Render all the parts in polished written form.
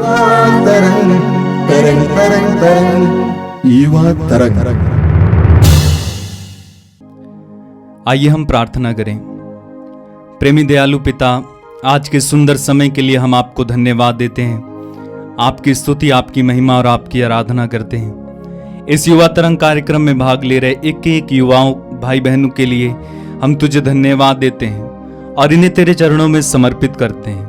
तरंग तरंग तरंग तरंग युवा तरंग। आइए हम प्रार्थना करें। प्रेमी दयालु पिता, आज के सुंदर समय के लिए हम आपको धन्यवाद देते हैं। आपकी स्तुति, आपकी महिमा और आपकी आराधना करते हैं। इस युवा तरंग कार्यक्रम में भाग ले रहे एक एक युवाओं भाई बहनों के लिए हम तुझे धन्यवाद देते हैं और इन्हें तेरे चरणों में समर्पित करते हैं।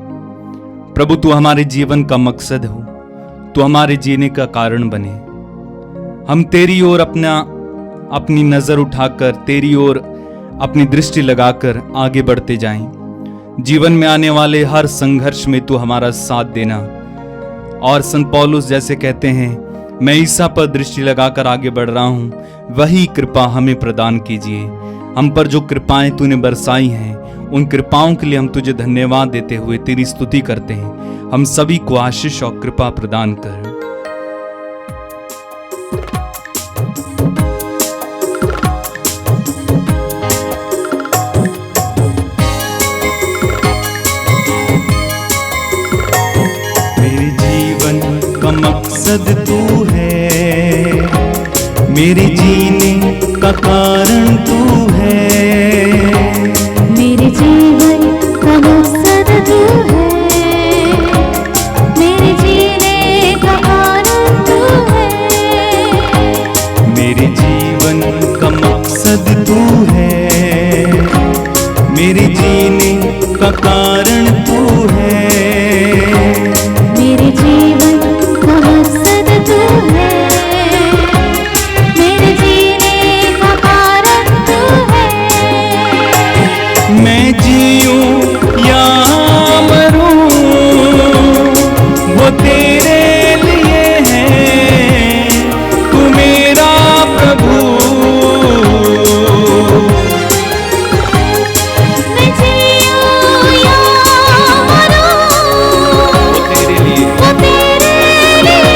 प्रभु, तू हमारे जीवन का मकसद हो, तू हमारे जीने का कारण बने। हम तेरी ओर अपनी नजर उठाकर, तेरी ओर अपनी दृष्टि लगाकर आगे बढ़ते जाएं। जीवन में आने वाले हर संघर्ष में तू हमारा साथ देना। और संत पौलुस जैसे कहते हैं, मैं ईसा पर दृष्टि लगाकर आगे बढ़ रहा हूं, वही कृपा हमें प्रदान कीजिए। हम पर जो कृपाएं तूने बरसाई हैं, उन कृपाओं के लिए हम तुझे धन्यवाद देते हुए तेरी स्तुति करते हैं। हम सभी को आशीष और कृपा प्रदान कर। मेरे जीवन का मकसद तू है, मेरे जीने का कारण तू है। मेरे जीवन का मकसद तू है, मेरे जीने का कारण तू है। मेरे जीवन का मकसद तू है, मेरे जीने का कारण तू है। मेरे जीवन का मकसद तू है, मेरे जीने का कारण तू है। मैं जीऊं या मरूं, वो तेरे लिए है, तू मेरा प्रभु। मैं जीऊं या मरूं, वो तेरे लिए, वो तेरे लिए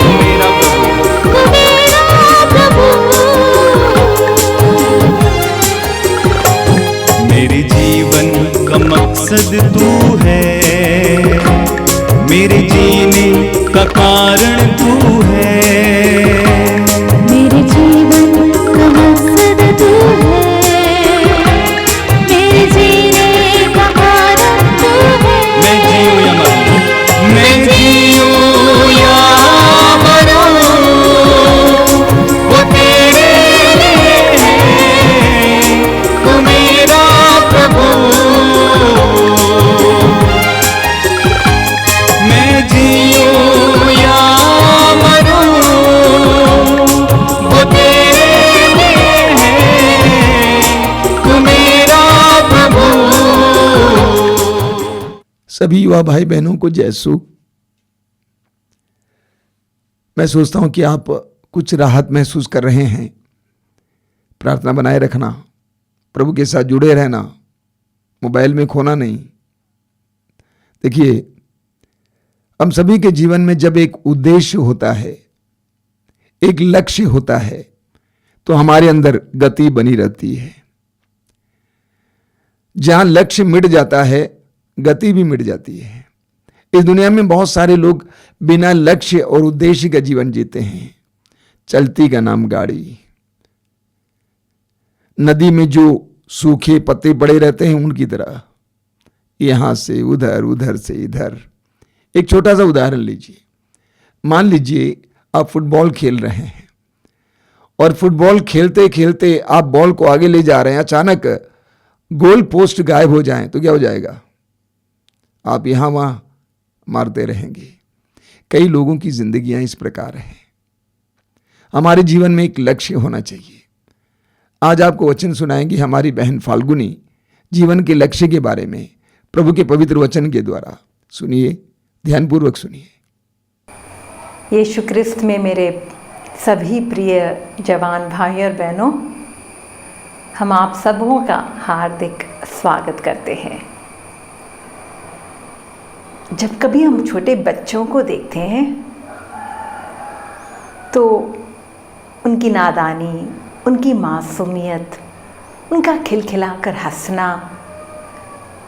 तू मेरा प्रभु। तू मेरा प्रभु। मेरे जीवन का मकसद तू है, मेरे जीने का कारण तू है। मेरे जीवन का मकसद तू है, मेरे जीने का कारण तू है। मैं जीऊं या मरूं, मैं जीऊं या मरूं, वो तेरे लिए है, तू मेरा प्रभु। मैं जीऊं या मरूं, वो तेरे लिए है, तू मेरा प्रभु। सभी युवा भाई बहनों को जय सु। मैं सोचता हूं कि आप कुछ राहत महसूस कर रहे हैं। प्रार्थना बनाए रखना, प्रभु के साथ जुड़े रहना, मोबाइल में खोना नहीं। देखिए, हम सभी के जीवन में जब एक उद्देश्य होता है, एक लक्ष्य होता है, तो हमारे अंदर गति बनी रहती है। जहां लक्ष्य मिट जाता है, गति भी मिट जाती है। इस दुनिया में बहुत सारे लोग बिना लक्ष्य और उद्देश्य का जीवन जीते हैं। चलती का नाम गाड़ी। नदी में जो सूखे पत्ते पड़े रहते हैं, उनकी तरह यहां से उधर, उधर से इधर। एक छोटा सा उदाहरण लीजिए। मान लीजिए आप फुटबॉल खेल रहे हैं और फुटबॉल खेलते खेलते आप बॉल को आगे ले जा रहे हैं, अचानक गोल पोस्ट गायब हो जाए तो क्या हो जाएगा? आप यहां वहां मारते रहेंगे। कई लोगों की जिंदगियां इस प्रकार हैं। हमारे जीवन में एक लक्ष्य होना चाहिए। आज आपको वचन सुनाएंगे हमारी बहन फाल्गुनी, जीवन के लक्ष्य के बारे में प्रभु के पवित्र वचन के द्वारा। सुनिए, ध्यानपूर्वक सुनिए। यीशु क्रिस्त में मेरे सभी प्रिय जवान भाई और बहनों, हम आप सबों का हार्दिक स्वागत करते हैं। जब कभी हम छोटे बच्चों को देखते हैं तो उनकी नादानी, उनकी मासूमियत, उनका खिलखिलाकर हंसना,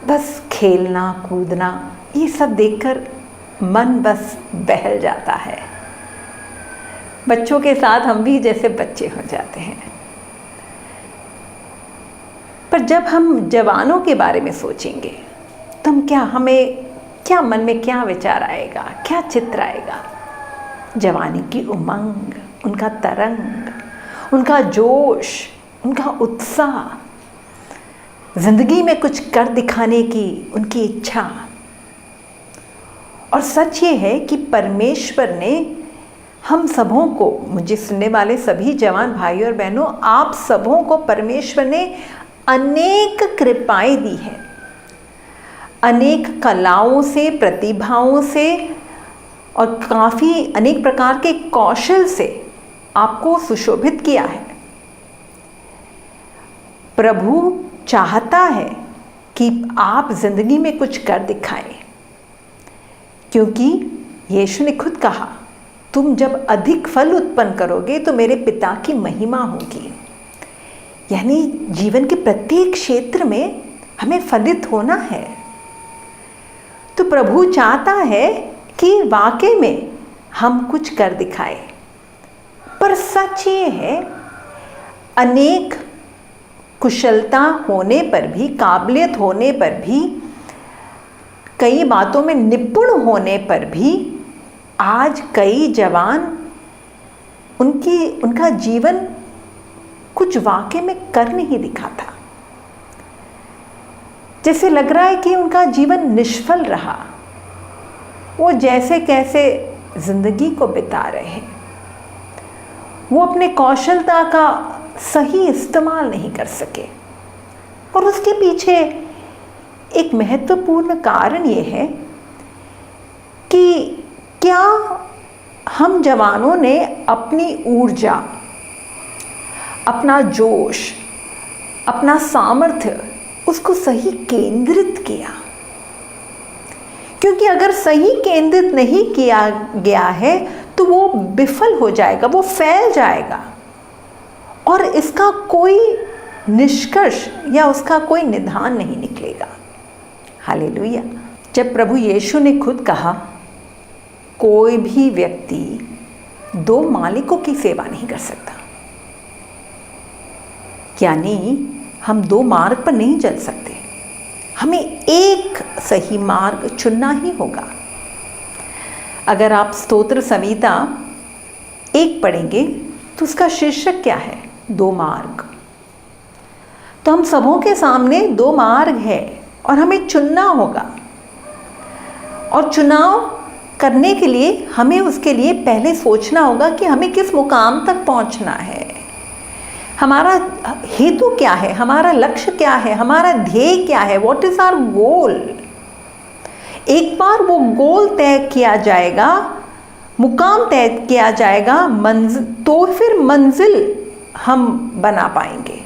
बस खेलना कूदना, ये सब देखकर मन बस बहल जाता है। बच्चों के साथ हम भी जैसे बच्चे हो जाते हैं। पर जब हम जवानों के बारे में सोचेंगे तो हमें क्या मन में क्या विचार आएगा, क्या चित्र आएगा? जवानी की उमंग, उनका तरंग, उनका जोश, उनका उत्साह, जिंदगी में कुछ कर दिखाने की उनकी इच्छा। और सच ये है कि परमेश्वर ने हम सबों को, मुझे सुनने वाले सभी जवान भाई और बहनों, आप सबों को परमेश्वर ने अनेक कृपाएं दी है। अनेक कलाओं से, प्रतिभाओं से और काफ़ी अनेक प्रकार के कौशल से आपको सुशोभित किया है। प्रभु चाहता है कि आप जिंदगी में कुछ कर दिखाएं, क्योंकि यीशु ने खुद कहा, तुम जब अधिक फल उत्पन्न करोगे तो मेरे पिता की महिमा होगी। यानी जीवन के प्रत्येक क्षेत्र में हमें फलित होना है। तो प्रभु चाहता है कि वाकई में हम कुछ कर दिखाएं। पर सच ये है, अनेक कुशलता होने पर भी, काबिलियत होने पर भी, कई बातों में निपुण होने पर भी आज कई जवान उनका जीवन कुछ वाकई में कर नहीं दिखाता। जैसे लग रहा है कि उनका जीवन निष्फल रहा। वो जैसे कैसे जिंदगी को बिता रहे हैं। वो अपने कौशलता का सही इस्तेमाल नहीं कर सके। और उसके पीछे एक महत्वपूर्ण कारण ये है कि क्या हम जवानों ने अपनी ऊर्जा, अपना जोश, अपना सामर्थ्य उसको सही केंद्रित किया? क्योंकि अगर सही केंद्रित नहीं किया गया है तो वो विफल हो जाएगा, वो फैल जाएगा और इसका कोई निष्कर्ष या उसका कोई निदान नहीं निकलेगा। हालेलुया। जब प्रभु यीशु ने खुद कहा, कोई भी व्यक्ति दो मालिकों की सेवा नहीं कर सकता, यानी हम दो मार्ग पर नहीं चल सकते, हमें एक सही मार्ग चुनना ही होगा। अगर आप स्तोत्र संहिता 1 पढ़ेंगे तो उसका शीर्षक क्या है? 2 मार्ग। तो हम सबों के सामने 2 मार्ग है और हमें चुनना होगा। और चुनाव करने के लिए हमें उसके लिए पहले सोचना होगा कि हमें किस मुकाम तक पहुंचना है, हमारा हेतु क्या है, हमारा लक्ष्य क्या है, हमारा ध्येय क्या है, व्हाट इज आवर गोल। एक बार वो गोल तय किया जाएगा, मुकाम तय किया जाएगा, तो फिर मंजिल हम बना पाएंगे।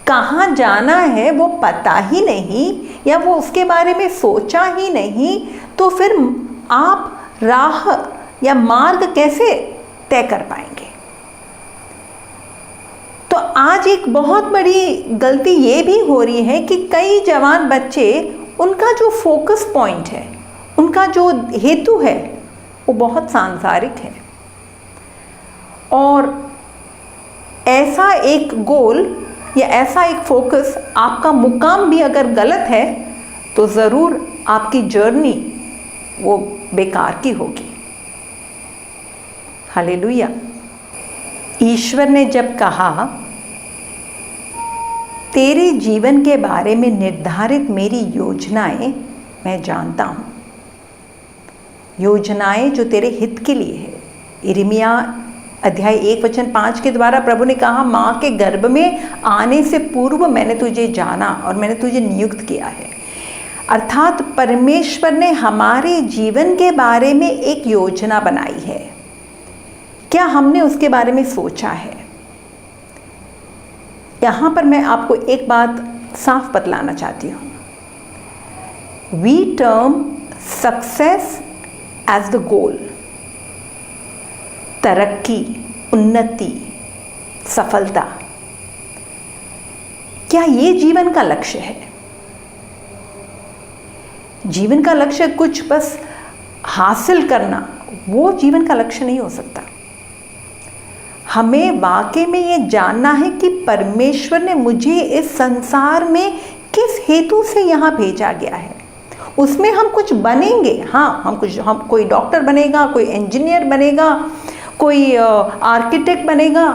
कहाँ जाना है वो पता ही नहीं या वो उसके बारे में सोचा ही नहीं, तो फिर आप राह या मार्ग कैसे तय कर पाएंगे? तो आज एक बहुत बड़ी गलती ये भी हो रही है कि कई जवान बच्चे, उनका जो फोकस पॉइंट है, उनका जो हेतु है, वो बहुत सांसारिक है। और ऐसा एक गोल या ऐसा एक फोकस, आपका मुकाम भी अगर गलत है तो ज़रूर आपकी जर्नी वो बेकार की होगी। हालेलुया। ईश्वर ने जब कहा, तेरे जीवन के बारे में निर्धारित मेरी योजनाएं मैं जानता हूँ, योजनाएं जो तेरे हित के लिए है। यिर्मयाह अध्याय 1:5 के द्वारा प्रभु ने कहा, माँ के गर्भ में आने से पूर्व मैंने तुझे जाना और मैंने तुझे नियुक्त किया है। अर्थात परमेश्वर ने हमारे जीवन के बारे में एक योजना बनाई है। क्या हमने उसके बारे में सोचा है? यहाँ पर मैं आपको एक बात साफ बतलाना चाहती हूँ। We term success as the goal. तरक्की, उन्नति, सफलता, क्या ये जीवन का लक्ष्य है? जीवन का लक्ष्य कुछ बस हासिल करना वो जीवन का लक्ष्य नहीं हो सकता। हमें वाकई में ये जानना है कि परमेश्वर ने मुझे इस संसार में किस हेतु से यहाँ भेजा गया है। उसमें हम कुछ बनेंगे, हाँ हम कोई डॉक्टर बनेगा, कोई इंजीनियर बनेगा, कोई आर्किटेक्ट बनेगा।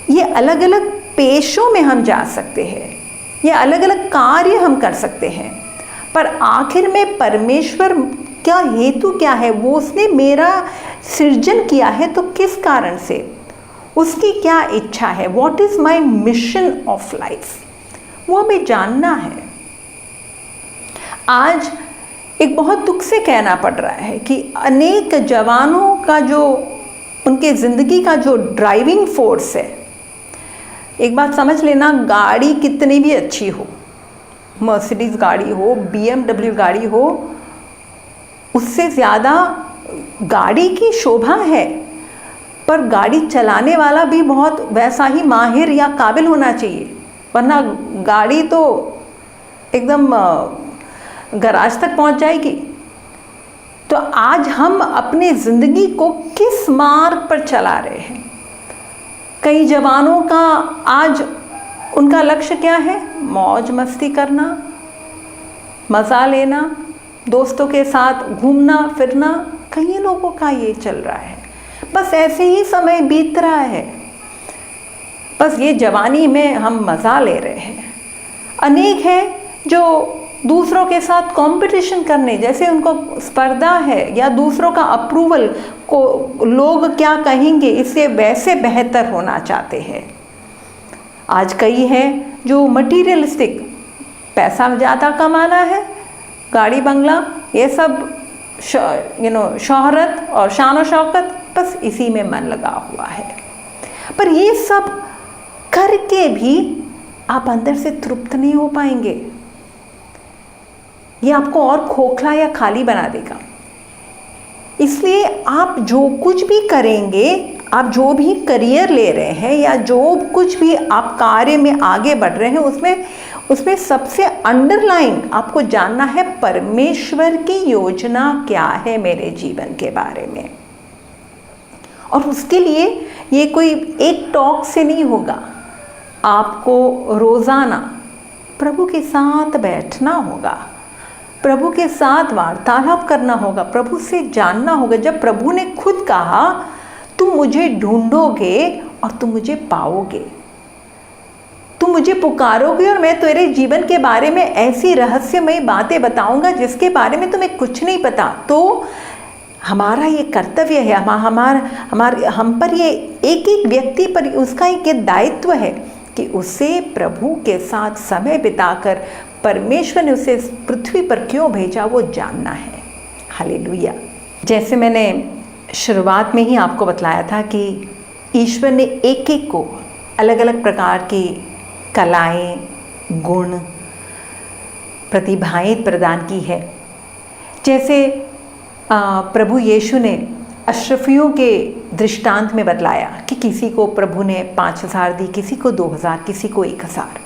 ये अलग अलग पेशों में हम जा सकते हैं, ये अलग अलग कार्य हम कर सकते हैं, पर आखिर में परमेश्वर क्या हेतु क्या है, वो उसने मेरा सृजन किया है तो किस कारण से, उसकी क्या इच्छा है, what is my mission of life, वो हमें जानना है। आज एक बहुत दुख से कहना पड़ रहा है कि अनेक जवानों का जो उनके ज़िंदगी का जो ड्राइविंग फोर्स है, एक बात समझ लेना, गाड़ी कितनी भी अच्छी हो, मर्सिडीज़ गाड़ी हो, BMW गाड़ी हो, उससे ज़्यादा गाड़ी की शोभा है, पर गाड़ी चलाने वाला भी बहुत वैसा ही माहिर या काबिल होना चाहिए, वरना गाड़ी तो एकदम गराज तक पहुंच जाएगी। तो आज हम अपने ज़िंदगी को किस मार्ग पर चला रहे हैं? कई जवानों का आज उनका लक्ष्य क्या है? मौज मस्ती करना, मज़ा लेना, दोस्तों के साथ घूमना फिरना। कई लोगों का ये चल रहा है, बस ऐसे ही समय बीत रहा है, बस ये जवानी में हम मज़ा ले रहे हैं। अनेक हैं जो दूसरों के साथ कंपटीशन करने, जैसे उनको स्पर्धा है या दूसरों का अप्रूवल को, लोग क्या कहेंगे, इससे वैसे बेहतर होना चाहते हैं। आज कई हैं जो मटीरियलिस्टिक, पैसा ज़्यादा कमाना है, गाड़ी बंगला, ये सब शोहरत और शान और शौकत, बस इसी में मन लगा हुआ है। पर ये सब करके भी आप अंदर से तृप्त नहीं हो पाएंगे, ये आपको और खोखला या खाली बना देगा। इसलिए आप जो कुछ भी करेंगे, आप जो भी करियर ले रहे हैं या जो कुछ भी आप कार्य में आगे बढ़ रहे हैं, उसमें सबसे अंडरलाइन आपको जानना है परमेश्वर की योजना क्या है मेरे जीवन के बारे में। और उसके लिए ये कोई एक टॉक से नहीं होगा, आपको रोज़ाना प्रभु के साथ बैठना होगा, प्रभु के साथ वार्तालाप करना होगा, प्रभु से जानना होगा। जब प्रभु ने खुद कहा तुम मुझे ढूंढोगे और तुम मुझे पाओगे, तुम मुझे पुकारोगे और मैं तेरे जीवन के बारे में ऐसी रहस्यमयी बातें बताऊंगा जिसके बारे में तुम्हें कुछ नहीं पता, तो हमारा ये कर्तव्य है, हम पर ये एक एक व्यक्ति पर उसका एक दायित्व है कि उसे प्रभु के साथ समय बिताकर परमेश्वर ने उसे इस पृथ्वी पर क्यों भेजा वो जानना है। हालेलुया। जैसे मैंने शुरुआत में ही आपको बतलाया था कि ईश्वर ने एक एक को अलग अलग प्रकार की कलाएं, गुण, प्रतिभाएं प्रदान की है। जैसे प्रभु यीशु ने अशरफियों के दृष्टांत में बतलाया कि किसी को प्रभु ने 5,000 दी, किसी को 2,000, किसी को 1,000।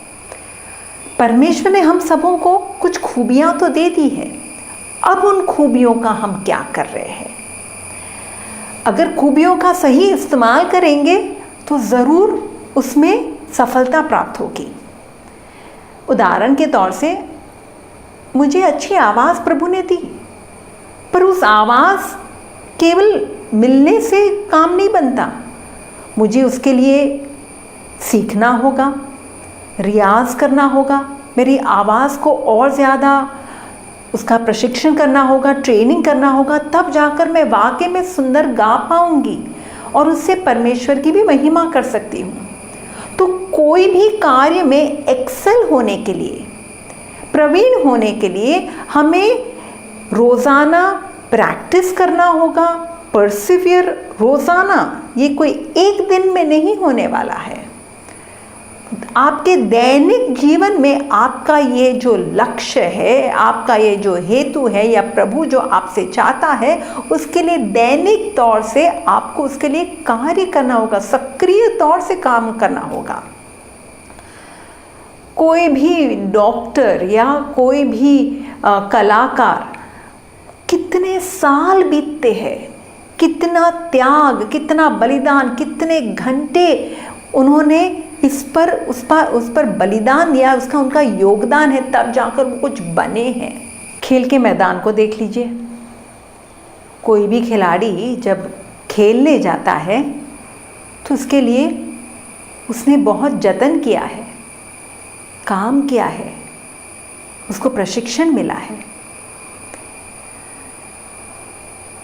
परमेश्वर ने हम सबों को कुछ खूबियां तो दे दी है, अब उन खूबियों का हम क्या कर रहे हैं? अगर खूबियों का सही इस्तेमाल करेंगे तो ज़रूर उसमें सफलता प्राप्त होगी। उदाहरण के तौर से मुझे अच्छी आवाज़ प्रभु ने दी, पर उस आवाज़ केवल मिलने से काम नहीं बनता, मुझे उसके लिए सीखना होगा, रियाज़ करना होगा, मेरी आवाज़ को और ज़्यादा उसका प्रशिक्षण करना होगा, ट्रेनिंग करना होगा, तब जाकर मैं वाकई में सुंदर गा पाऊंगी और उससे परमेश्वर की भी महिमा कर सकती हूँ। तो कोई भी कार्य में एक्सेल होने के लिए, प्रवीण होने के लिए हमें रोज़ाना प्रैक्टिस करना होगा, परसिवियर रोज़ाना। ये कोई एक दिन में नहीं होने वाला है। आपके दैनिक जीवन में आपका ये जो लक्ष्य है, आपका ये जो हेतु है या प्रभु जो आपसे चाहता है, उसके लिए दैनिक तौर से आपको उसके लिए कार्य करना होगा, सक्रिय तौर से काम करना होगा। कोई भी डॉक्टर या कोई भी कलाकार कितने साल बीतते हैं, कितना त्याग, कितना बलिदान, कितने घंटे उन्होंने उस पर बलिदान दिया, उसका उनका योगदान है, तब जाकर वो कुछ बने हैं। खेल के मैदान को देख लीजिए, कोई भी खिलाड़ी जब खेलने जाता है तो उसके लिए उसने बहुत जतन किया है, काम किया है, उसको प्रशिक्षण मिला है।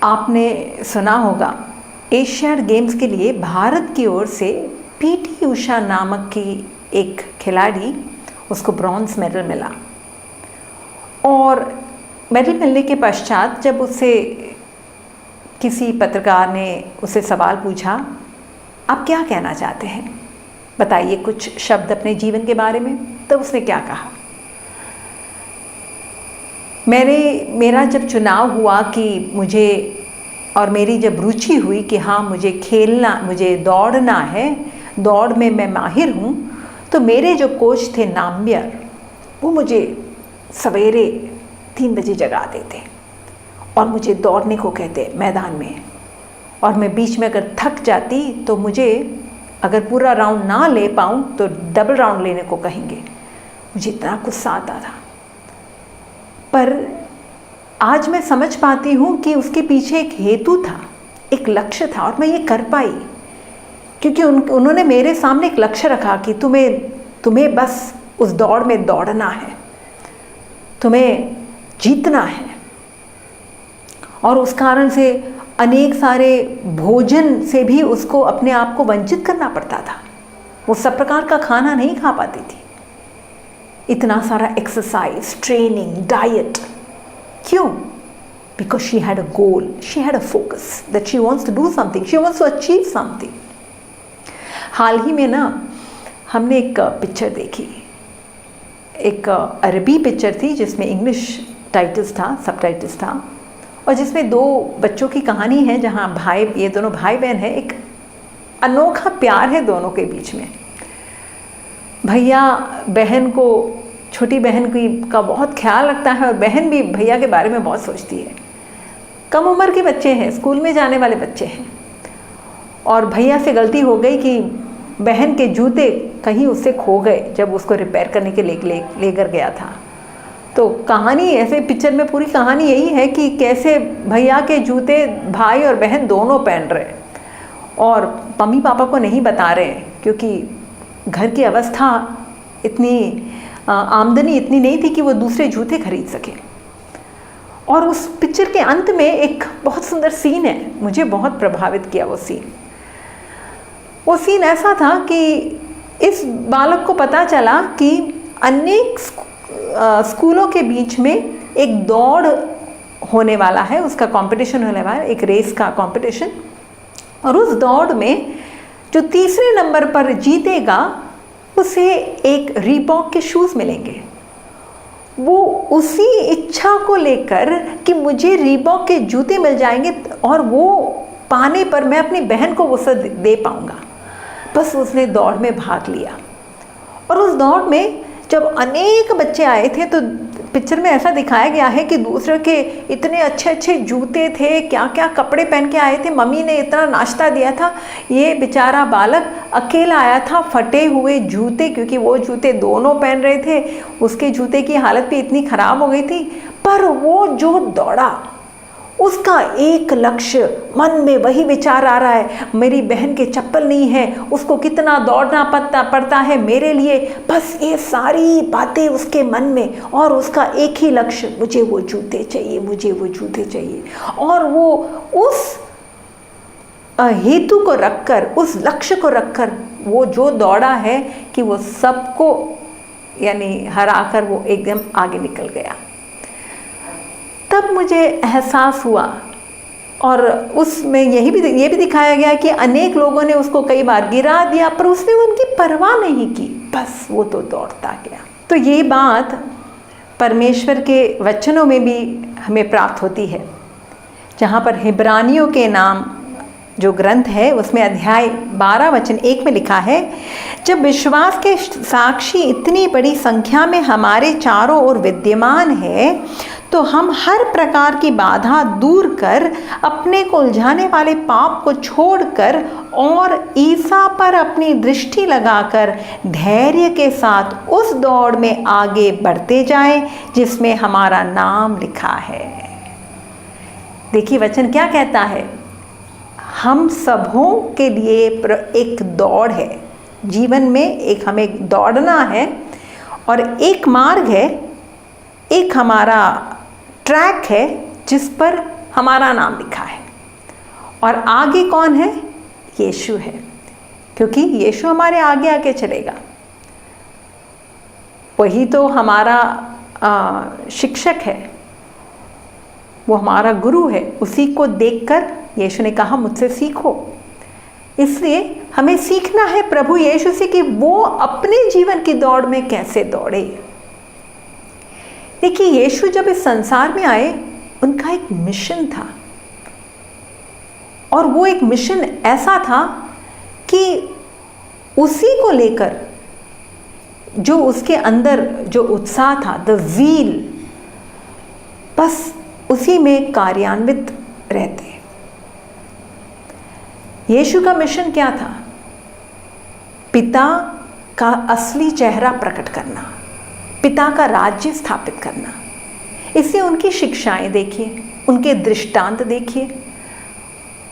आपने सुना होगा एशियाड गेम्स के लिए भारत की ओर से पीटी उषा नामक की एक खिलाड़ी, उसको ब्रॉन्ज मेडल मिला। और मेडल मिलने के पश्चात जब उससे किसी पत्रकार ने उससे सवाल पूछा, आप क्या कहना चाहते हैं, बताइए कुछ शब्द अपने जीवन के बारे में, तब उसने क्या कहा, मेरा जब चुनाव हुआ कि मुझे, और मेरी जब रुचि हुई कि हाँ मुझे खेलना, मुझे दौड़ना है, दौड़ में मैं माहिर हूँ, तो मेरे जो कोच थे नाम्बियर, वो मुझे सवेरे 3 बजे जगाते थे और मुझे दौड़ने को कहते मैदान में। और मैं बीच में अगर थक जाती तो मुझे, अगर पूरा राउंड ना ले पाऊँ तो डबल राउंड लेने को कहेंगे। मुझे इतना गुस्सा आता था, पर आज मैं समझ पाती हूँ कि उसके पीछे एक हेतु था, एक लक्ष्य था, और मैं ये कर पाई क्योंकि उन्होंने मेरे सामने एक लक्ष्य रखा कि तुम्हें बस उस दौड़ में दौड़ना है, तुम्हें जीतना है। और उस कारण से अनेक सारे भोजन से भी उसको अपने आप को वंचित करना पड़ता था, वो सब प्रकार का खाना नहीं खा पाती थी। इतना सारा एक्सरसाइज, ट्रेनिंग, डाइट, क्यों? Because she had a goal, she had a focus that she wants to do something, she wants to achieve something. हाल ही में ना हमने एक पिक्चर देखी, एक अरबी पिक्चर थी जिसमें इंग्लिश टाइटल्स था, सब टाइटल्स था, और जिसमें 2 बच्चों की कहानी है जहाँ ये दोनों भाई बहन हैं। एक अनोखा प्यार है दोनों के बीच में। भैया बहन को, छोटी बहन का बहुत ख्याल रखता है और बहन भी भैया के बारे में बहुत सोचती है। कम उम्र के बच्चे हैं, स्कूल में जाने वाले बच्चे हैं, और भैया से गलती हो गई कि बहन के जूते कहीं उससे खो गए जब उसको रिपेयर करने के लेकर गया था। तो कहानी ऐसे, पिक्चर में पूरी कहानी यही है कि कैसे भैया के जूते भाई और बहन दोनों पहन रहे और मम्मी पापा को नहीं बता रहे क्योंकि घर की अवस्था इतनी, आमदनी इतनी नहीं थी कि वो दूसरे जूते खरीद सके। और उस पिक्चर के अंत में एक बहुत सुंदर सीन है, मुझे बहुत प्रभावित किया वो सीन। वो सीन ऐसा था कि इस बालक को पता चला कि अनेक स्कूलों के बीच में एक दौड़ होने वाला है, उसका कंपटीशन होने वाला है, एक रेस का कंपटीशन, और उस दौड़ में जो तीसरे नंबर पर जीतेगा उसे एक रीबॉक के शूज़ मिलेंगे। वो उसी इच्छा को लेकर कि मुझे रीबॉक के जूते मिल जाएंगे और वो पाने पर मैं अपनी बहन को वो सब दे पाऊँगा, बस उसने दौड़ में भाग लिया। और उस दौड़ में जब अनेक बच्चे आए थे तो पिक्चर में ऐसा दिखाया गया है कि दूसरे के इतने अच्छे अच्छे जूते थे, क्या क्या कपड़े पहन के आए थे, मम्मी ने इतना नाश्ता दिया था, ये बेचारा बालक अकेला आया था फटे हुए जूते, क्योंकि वो जूते दोनों पहन रहे थे, उसके जूते की हालत भी इतनी ख़राब हो गई थी। पर वो जो दौड़ा, उसका एक लक्ष्य, मन में वही विचार आ रहा है, मेरी बहन के चप्पल नहीं है, उसको कितना दौड़ना पड़ता है मेरे लिए, बस ये सारी बातें उसके मन में, और उसका एक ही लक्ष्य, मुझे वो जूते चाहिए, मुझे वो जूते चाहिए। और वो उस हेतु को रखकर, उस लक्ष्य को रखकर वो जो दौड़ा है कि वो सबको यानी हराकर वो एकदम आगे निकल गया। तब मुझे एहसास हुआ, और उसमें ये भी दिखाया गया कि अनेक लोगों ने उसको कई बार गिरा दिया पर उसने उनकी परवाह नहीं की, बस वो तो दौड़ता गया। तो ये बात परमेश्वर के वचनों में भी हमें प्राप्त होती है, जहाँ पर हिब्रानियों के नाम जो ग्रंथ है उसमें अध्याय 12 वचन 1 में लिखा है, जब विश्वास के साक्षी इतनी बड़ी संख्या में हमारे चारों ओर विद्यमान है तो हम हर प्रकार की बाधा दूर कर अपने को उलझाने वाले पाप को छोड़कर और ईसा पर अपनी दृष्टि लगाकर धैर्य के साथ उस दौड़ में आगे बढ़ते जाएं जिसमें हमारा नाम लिखा है। देखिए वचन क्या कहता है, हम सबों के लिए एक दौड़ है, जीवन में एक हमें दौड़ना है और एक मार्ग है, एक हमारा ट्रैक है जिस पर हमारा नाम लिखा है। और आगे कौन है? यीशु है, क्योंकि यीशु हमारे आगे आगे चलेगा। वही तो हमारा शिक्षक है, वो हमारा गुरु है। उसी को देखकर यीशु ने कहा मुझसे सीखो। इसलिए हमें सीखना है प्रभु यीशु से कि वो अपने जीवन की दौड़ में कैसे दौड़े। देखिए यीशु जब इस संसार में आए, उनका एक मिशन था, और वो एक मिशन ऐसा था कि उसी को लेकर जो उसके अंदर जो उत्साह था, द ज़ील, बस उसी में कार्यान्वित रहते। यीशु का मिशन क्या था? पिता का असली चेहरा प्रकट करना, पिता का राज्य स्थापित करना। इससे उनकी शिक्षाएं देखिए, उनके दृष्टांत देखिए,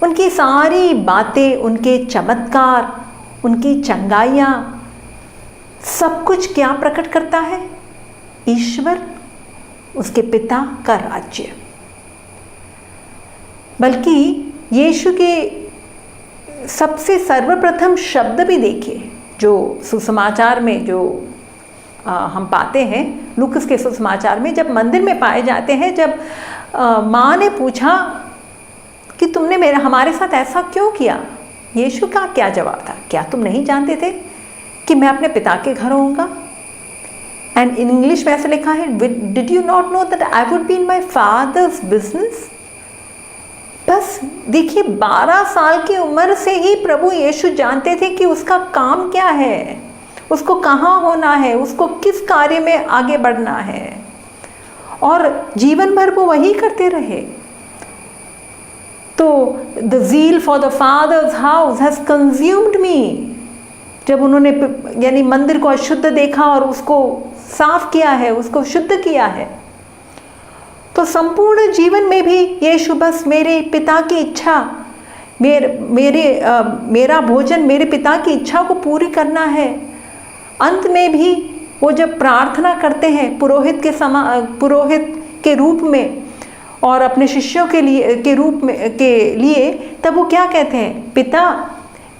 उनकी सारी बातें, उनके चमत्कार, उनकी चंगाइयाँ, सब कुछ क्या प्रकट करता है? ईश्वर, उसके पिता का राज्य। बल्कि यीशु के सबसे सर्वप्रथम शब्द भी देखिए जो सुसमाचार में जो हम पाते हैं, लूकस के सुसमाचार में जब मंदिर में पाए जाते हैं, जब माँ ने पूछा कि तुमने हमारे साथ ऐसा क्यों किया, यीशु का क्या जवाब था? क्या तुम नहीं जानते थे कि मैं अपने पिता के घर होऊंगा? एंड इन इंग्लिश में ऐसा लिखा है, did you not know that I would be in my father's business? बस देखिए 12 साल की उम्र से ही प्रभु यीशु जानते थे कि उसका काम क्या है, उसको कहाँ होना है, उसको किस कार्य में आगे बढ़ना है, और जीवन भर वो वही करते रहे। तो the zeal for the father's house has consumed me. जब उन्होंने यानी मंदिर को अशुद्ध देखा और उसको साफ किया है, उसको शुद्ध किया है, तो संपूर्ण जीवन में भी यीशु बस मेरे पिता की इच्छा, मेरा भोजन मेरे पिता की इच्छा को पूरी करना है। अंत में भी वो जब प्रार्थना करते हैं पुरोहित के रूप में और अपने शिष्यों के लिए तब वो क्या कहते हैं? पिता,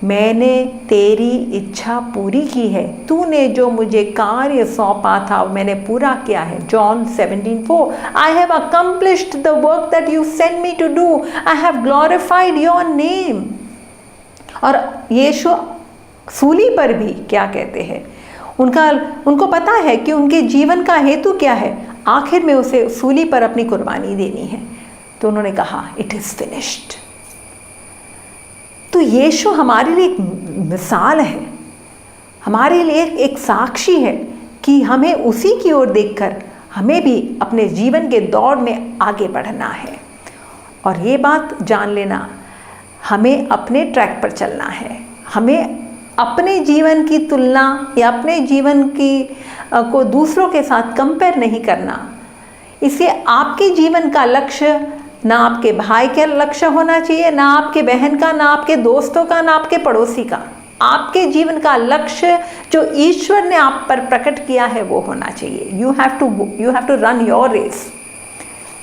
मैंने तेरी इच्छा पूरी की है, तूने जो मुझे कार्य सौंपा था मैंने पूरा किया है। John 17:4, I have accomplished the work that you sent me to do, I have glorified your name. और यीशु सूली पर भी क्या कहते हैं? उनको पता है कि उनके जीवन का हेतु क्या है, आखिर में उसे सूली पर अपनी कुर्बानी देनी है। तो उन्होंने कहा इट इज़ फिनिश्ड। तो यीशु हमारे लिए एक मिसाल है, हमारे लिए एक साक्षी है कि हमें उसी की ओर देखकर हमें भी अपने जीवन के दौड़ में आगे बढ़ना है। और ये बात जान लेना, हमें अपने ट्रैक पर चलना है, हमें अपने जीवन की तुलना या अपने जीवन को दूसरों के साथ कंपेयर नहीं करना। इससे आपके जीवन का लक्ष्य ना आपके भाई का लक्ष्य होना चाहिए, ना आपके बहन का, ना आपके दोस्तों का, ना आपके पड़ोसी का। आपके जीवन का लक्ष्य जो ईश्वर ने आप पर प्रकट किया है वो होना चाहिए। You have to run your race,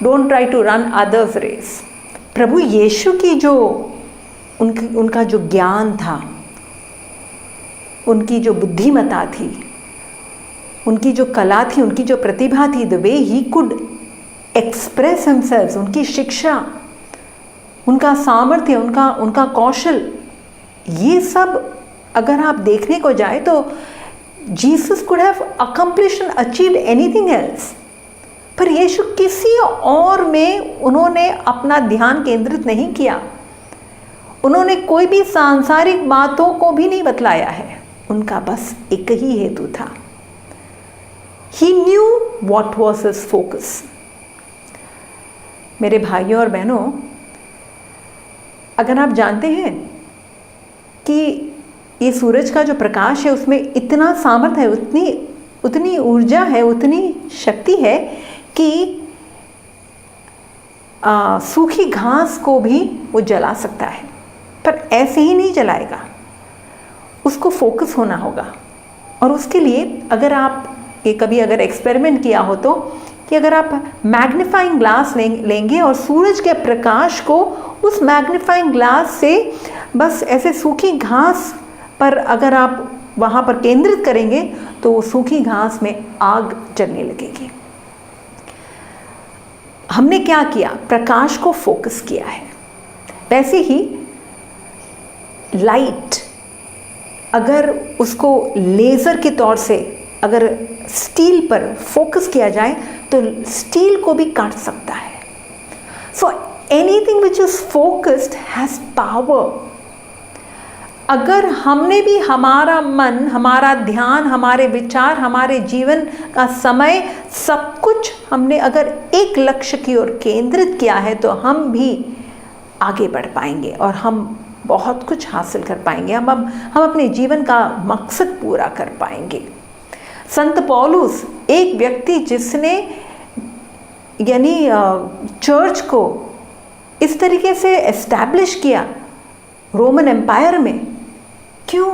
don't try to run others race. प्रभु यीशु की जो उनका जो ज्ञान था, उनकी जो बुद्धिमता थी, उनकी जो कला थी, उनकी जो प्रतिभा थी, the way he could express himself, उनकी शिक्षा, उनका सामर्थ्य, उनका कौशल, ये सब अगर आप देखने को जाए तो Jesus could have accomplished and achieved anything else. पर यीशु किसी और में उन्होंने अपना ध्यान केंद्रित नहीं किया, उन्होंने कोई भी सांसारिक बातों को भी नहीं बतलाया है, उनका बस एक ही हेतु था। He knew what was his focus. मेरे भाइयों और बहनों, अगर आप जानते हैं कि ये सूरज का जो प्रकाश है उसमें इतना सामर्थ्य है, उतनी ऊर्जा है, उतनी शक्ति है कि सूखी घास को भी वो जला सकता है। पर ऐसे ही नहीं जलाएगा, उसको फोकस होना होगा। और उसके लिए अगर आप ये कभी अगर एक्सपेरिमेंट किया हो तो, कि अगर आप मैग्नीफाइंग ग्लास लेंगे और सूरज के प्रकाश को उस मैग्नीफाइंग ग्लास से बस ऐसे सूखी घास पर अगर आप वहाँ पर केंद्रित करेंगे तो वो सूखी घास में आग जलने लगेगी। हमने क्या किया? प्रकाश को फोकस किया है। वैसे ही लाइट अगर उसको लेज़र के तौर से अगर स्टील पर फोकस किया जाए तो स्टील को भी काट सकता है। So anything which is focused has power. अगर हमने भी हमारा मन, हमारा ध्यान, हमारे विचार, हमारे जीवन का समय, सब कुछ हमने अगर एक लक्ष्य की ओर केंद्रित किया है तो हम भी आगे बढ़ पाएंगे और हम बहुत कुछ हासिल कर पाएंगे। हम अपने जीवन का मकसद पूरा कर पाएंगे। संत पौलुस एक व्यक्ति जिसने यानी चर्च को इस तरीके से एस्टैब्लिश किया रोमन एम्पायर में, क्यों?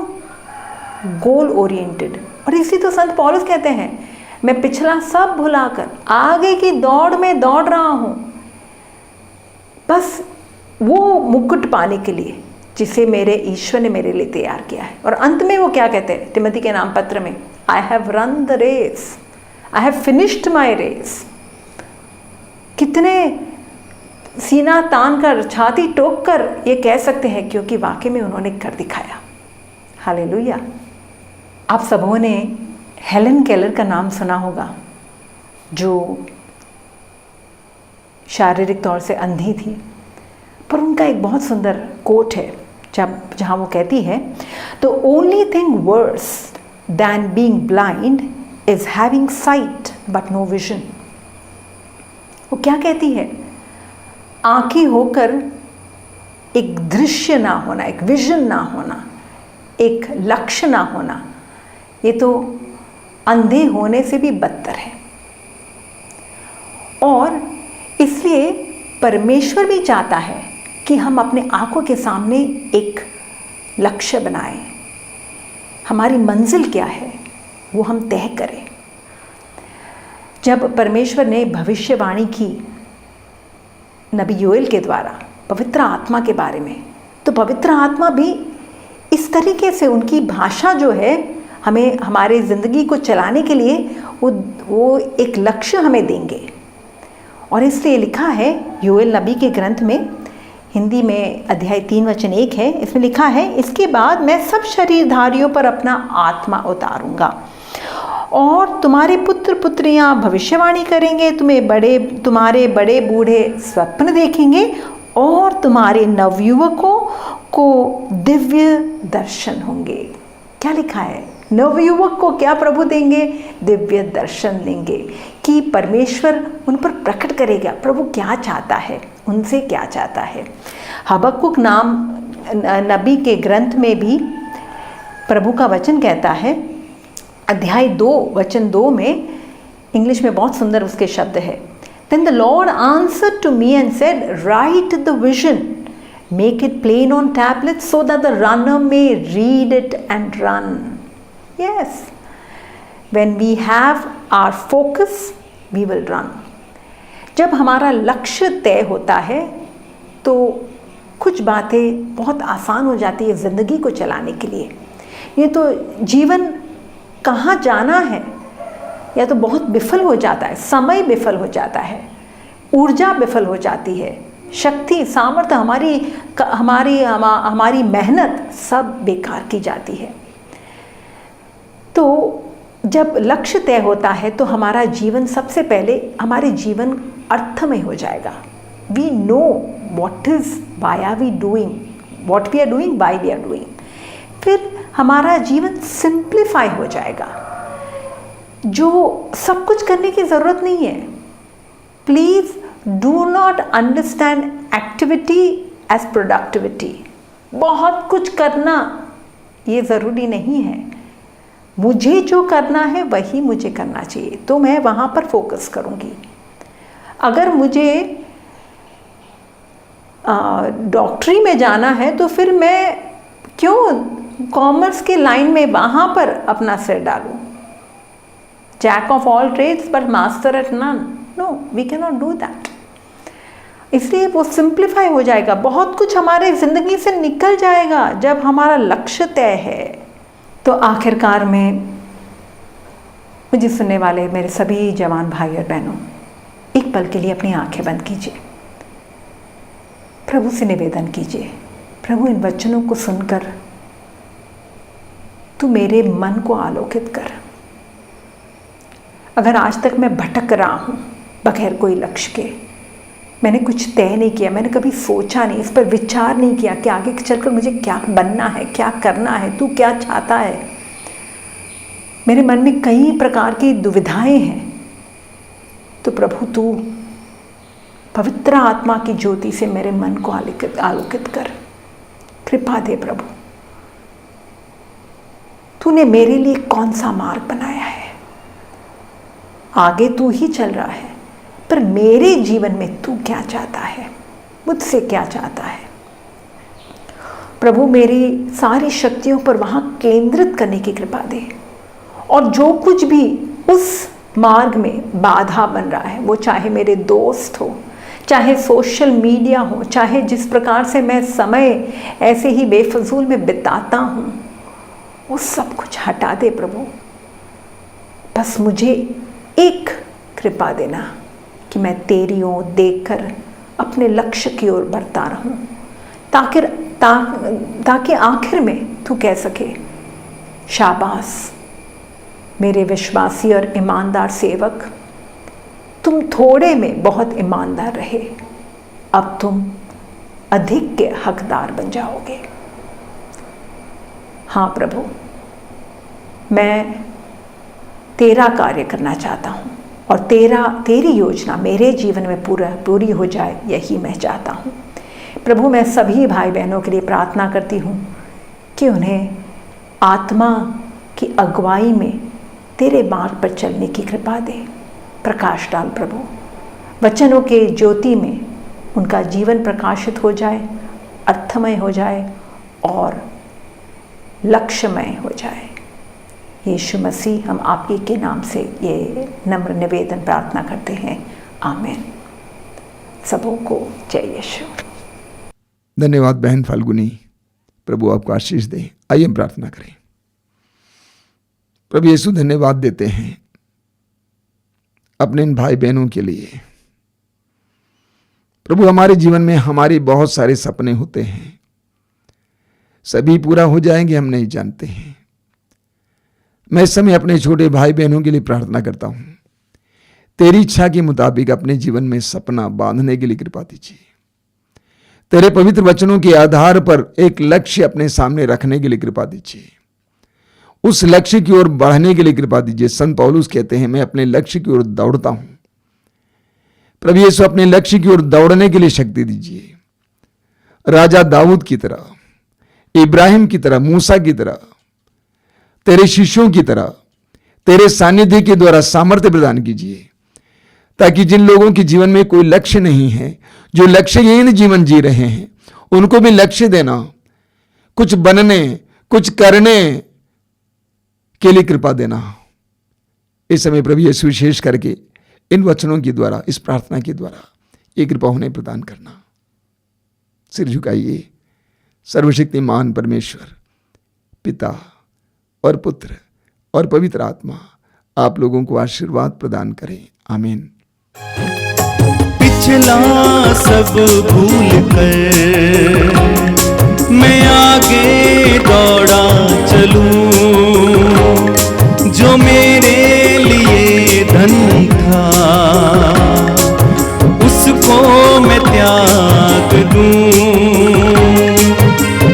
Goal oriented. और इसी तो संत पौलुस कहते हैं, मैं पिछला सब भुलाकर आगे की दौड़ में दौड़ रहा हूँ, बस वो मुकुट पाने के लिए जिसे मेरे ईश्वर ने मेरे लिए तैयार किया है। और अंत में वो क्या कहते हैं तिमोथी के नाम पत्र में? I have run the race, I have finished my race. कितने सीना तान कर, छाती टोक कर ये कह सकते हैं, क्योंकि वाकई में उन्होंने कर दिखाया। हालेलुया। आप सबों ने हेलन केलर का नाम सुना होगा, जो शारीरिक तौर से अंधी थी, पर उनका एक बहुत सुंदर कोट है जहाँ वो कहती है, the only thing worse than being blind is having sight but no vision. वो क्या कहती है? आंखें होकर एक दृश्य ना होना, एक विजन ना होना, एक लक्ष्य ना होना, ये तो अंधे होने से भी बदतर है। और इसलिए परमेश्वर भी चाहता है कि हम अपने आंखों के सामने एक लक्ष्य बनाएं। हमारी मंजिल क्या है वो हम तय करें। जब परमेश्वर ने भविष्यवाणी की नबी योएल के द्वारा पवित्र आत्मा के बारे में, तो पवित्र आत्मा भी इस तरीके से उनकी भाषा जो है हमें हमारे ज़िंदगी को चलाने के लिए वो एक लक्ष्य हमें देंगे। और इसलिए लिखा है योएल नबी के ग्रंथ में, हिंदी में अध्याय 3 वचन 1 है, इसमें लिखा है, इसके बाद मैं सब शरीरधारियों पर अपना आत्मा उतारूंगा और तुम्हारे पुत्र पुत्रियां भविष्यवाणी करेंगे, तुम्हारे बड़े बूढ़े स्वप्न देखेंगे और तुम्हारे नवयुवकों को दिव्य दर्शन होंगे। क्या लिखा है? नवयुवक को क्या प्रभु देंगे? दिव्य दर्शन देंगे, कि परमेश्वर उन पर प्रकट करेगा प्रभु क्या चाहता है, उनसे क्या चाहता है। हबक्कुक नाम नबी के ग्रंथ में भी प्रभु का वचन कहता है, अध्याय 2 वचन 2 में, इंग्लिश में बहुत सुंदर उसके शब्द है, Then the Lord answered to me and said, write the vision, make it plain on tablets so that the runner may read it and run. Yes, when we have our focus, we will run. जब हमारा लक्ष्य तय होता है तो कुछ बातें बहुत आसान हो जाती है ज़िंदगी को चलाने के लिए। ये तो जीवन कहाँ जाना है या तो बहुत विफल हो जाता है, समय विफल हो जाता है, ऊर्जा विफल हो जाती है, शक्ति, सामर्थ्य, हमारी मेहनत सब बेकार की जाती है। तो जब लक्ष्य तय होता है तो हमारा जीवन सबसे पहले हमारे जीवन अर्थमय हो जाएगा। We know what is why are we doing, what we are doing, why we are doing. फिर हमारा जीवन सिंप्लीफाई हो जाएगा, जो सब कुछ करने की ज़रूरत नहीं है। Please do not understand activity as productivity. बहुत कुछ करना ये ज़रूरी नहीं है, मुझे जो करना है वही मुझे करना चाहिए, तो मैं वहाँ पर फोकस करूँगी। अगर मुझे डॉक्टरी में जाना है तो फिर मैं क्यों कॉमर्स के लाइन में वहाँ पर अपना सिर डालूँ? Jack of all trades but master at none. No, we can not do that. इसलिए वो सिंप्लीफाई हो जाएगा, बहुत कुछ हमारे ज़िंदगी से निकल जाएगा जब हमारा लक्ष्य तय है। तो आखिरकार में मुझे सुनने वाले मेरे सभी जवान भाई और बहनों, एक पल के लिए अपनी आंखें बंद कीजिए, प्रभु से निवेदन कीजिए, प्रभु इन वचनों को सुनकर तू मेरे मन को आलोकित कर। अगर आज तक मैं भटक रहा हूँ बगैर कोई लक्ष्य के, मैंने कुछ तय नहीं किया, मैंने कभी सोचा नहीं, इस पर विचार नहीं किया कि आगे चलकर मुझे क्या बनना है, क्या करना है, तू क्या चाहता है, मेरे मन में कई प्रकार की दुविधाएं हैं, तो प्रभु तू पवित्र आत्मा की ज्योति से मेरे मन को आलोकित कर, कृपा दे प्रभु। तूने मेरे लिए कौन सा मार्ग बनाया है? आगे तू ही चल रहा है, पर मेरे जीवन में तू क्या चाहता है, मुझसे क्या चाहता है? प्रभु मेरी सारी शक्तियों पर वहाँ केंद्रित करने की कृपा दे, और जो कुछ भी उस मार्ग में बाधा बन रहा है, वो चाहे मेरे दोस्त हो, चाहे सोशल मीडिया हो, चाहे जिस प्रकार से मैं समय ऐसे ही बेफजूल में बिताता हूँ, वो सब कुछ हटा दे प्रभु। बस मुझे एक कृपा देना कि मैं तेरी ओर देखकर अपने लक्ष्य की ओर बढ़ता रहूं, ताकि आखिर में तू कह सके, शाबाश मेरे विश्वासी और ईमानदार सेवक, तुम थोड़े में बहुत ईमानदार रहे, अब तुम अधिक के हकदार बन जाओगे। हाँ प्रभु, मैं तेरा कार्य करना चाहता हूँ, और तेरी योजना मेरे जीवन में पूरी हो जाए, यही मैं चाहता हूँ। प्रभु मैं सभी भाई बहनों के लिए प्रार्थना करती हूँ कि उन्हें आत्मा की अगुवाई में तेरे मार्ग पर चलने की कृपा दे, प्रकाश डाल प्रभु। वचनों के ज्योति में उनका जीवन प्रकाशित हो जाए, अर्थमय हो जाए और लक्ष्यमय हो जाए। यीशु मसीह, हम आपके के नाम से ये नम्र निवेदन प्रार्थना करते हैं, आमीन। सबों को जय यीशु। धन्यवाद बहन फाल्गुनी, प्रभु आपको आशीष दे। आइए हम प्रार्थना करें। प्रभु यीशु, धन्यवाद देते हैं अपने इन भाई बहनों के लिए। प्रभु हमारे जीवन में हमारे बहुत सारे सपने होते हैं, सभी पूरा हो जाएंगे हम नहीं जानते हैं। मैं इस समय अपने छोटे भाई बहनों के लिए प्रार्थना करता हूं, तेरी इच्छा के मुताबिक अपने जीवन में सपना बांधने के लिए कृपा दीजिए। तेरे पवित्र वचनों के आधार पर एक लक्ष्य अपने सामने रखने के लिए कृपा दीजिए, उस लक्ष्य की ओर बढ़ने के लिए कृपा दीजिए। संत पौलुस कहते हैं, मैं अपने लक्ष्य की ओर दौड़ता हूं। प्रभु यीशु, अपने लक्ष्य की ओर दौड़ने के लिए शक्ति दीजिए। राजा दाऊद की तरह, इब्राहिम की तरह, मूसा की तरह, तेरे शिष्यों की तरह तेरे सानिध्य के द्वारा सामर्थ्य प्रदान कीजिए, ताकि जिन लोगों के जीवन में कोई लक्ष्य नहीं है, जो लक्ष्यहीन जीवन जी रहे हैं, उनको भी लक्ष्य देना, कुछ बनने, कुछ करने के लिए कृपा देना। इस समय प्रभु यीशु विशेष करके इन वचनों के द्वारा, इस प्रार्थना के द्वारा ये कृपा उन्हें प्रदान करना। सिर झुकाइए। सर्वशक्तिमान परमेश्वर पिता और पुत्र और पवित्र आत्मा आप लोगों को आशीर्वाद प्रदान करें, आमीन। पिछला सब भूल कर मैं आगे दौड़ा चलूं, जो मेरे लिए धन था उसको मैं त्याग दूं।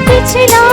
पिछला